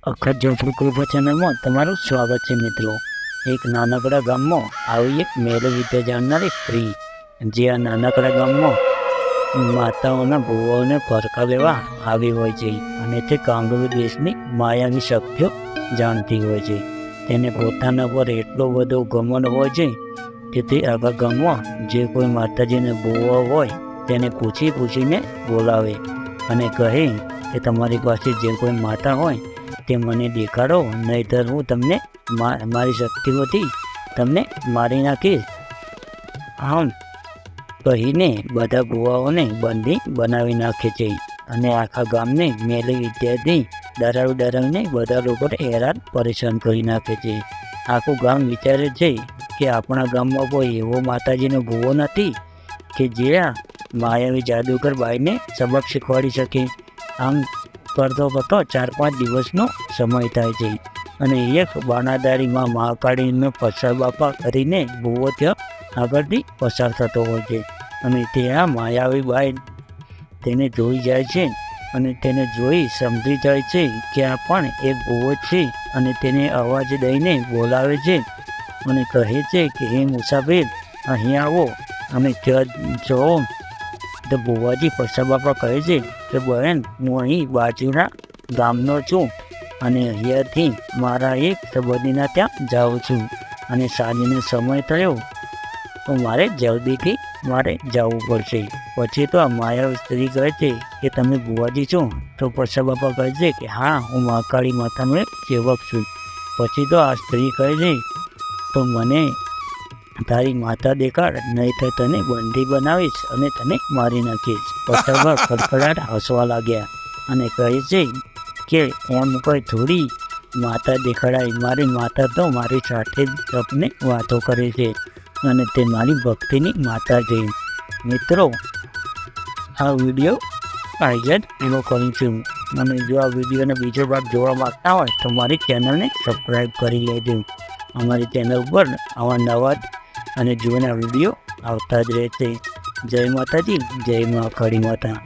અખત જોફ્રી કૃપા ચેનલમાં તમારું સ્વાગત છે મિત્રો। એક નાનકડા ગામમાં આવી એક મેળ વિદ્યા જાણનારી સ્ત્રી જે આ નાનકડા ગામમાં માતાઓના ભુવાઓને પડકાર લેવા આવી હોય છે અને તે કાંગારુ દેશની માયાવી શક્તિઓ જાણતી હોય છે। તેને પોતાના પર એટલો બધો ઘમંડ હોય છે કે તે આખા ગામમાં જે કોઈ માતાજીને ભુવા હોય તેને પૂછીને બોલાવે અને કહે કે તમારી પાસે જે કોઈ માતા હોય તે મને દેખાડો, નહીંતર હું તમને મારી શક્તિઓથી તમને મારી નાખીશ। આમ કહીને બધા ભુવાઓને બંદી બનાવી નાખે છે અને આખા ગામને મેલી વિદ્યાથી ડરાવીને બધા લોકોને હેરાન પરેશાન કરી નાખે છે। આખું ગામ વિચારે છે કે આપણા ગામમાં કોઈ એવો માતાજીનો ભુવો નથી કે જે આ માયાવી જાદુગર બાઈને સબક શીખવાડી શકે। આમ કરતો 4-5 દિવસનો સમય થાય છે અને એક બાણાદારીમાં મહાકાળીનો પસાર બાપા કરીને ભુવો ત્યાં આગળથી પસાર થતો હોય છે અને તે આ માયાવી બાઈ તેને જોઈ જાય છે અને તેને જોઈ સમજી જાય છે કે આ પણ એક ભુવો છે અને તેને અવાજ દઈને બોલાવે છે અને કહે છે કે હે મુસાફિર, અહીં આવો અને જો તો ભુવાજી પસાર બાપા કહે છે કે બહેન, હું અહીં બાજુના ગામનો છું અને અહીંયાથી મારા એક સંબંધીના ત્યાં જાઉં છું અને સાંજનો સમય થયો તો મારે જલ્દીથી જવું પડશે। પછી તો આ માયાવી સ્ત્રી કહે છે કે તમે ભુવાજી છો? તો પસાર બાપા કહે છે કે હા, હું મહાકાળી માતાનો એક સેવક છું। પછી તો આ સ્ત્રી કહે છે તો મને તારી માતા દેખાડ, નહીં તો તને બંદી બનાવીશ અને તને મારી નાખીશ। પસાર ખડખડાટ હસવા લાગ્યા અને કહે છે કે એમ કોઈ થોડી માતા દેખાડાય, મારી માતા તો મારી સાથે જ આપને વાતો કરે છે અને તે મારી ભક્તિની માતા છે। મિત્રો, આ વિડીયો આયોજન એનો કરું છું અને જો આ વિડીયોનો બીજો ભાગ જોવા માગતા હોય તો મારી ચેનલને સબસ્ક્રાઈબ કરી લેજો। અમારી ચેનલ ઉપર આવા નવા અને જૂના વિડીયો આવતા જ રહેશે। જય માતાજી, જય મહાકાળી માતા।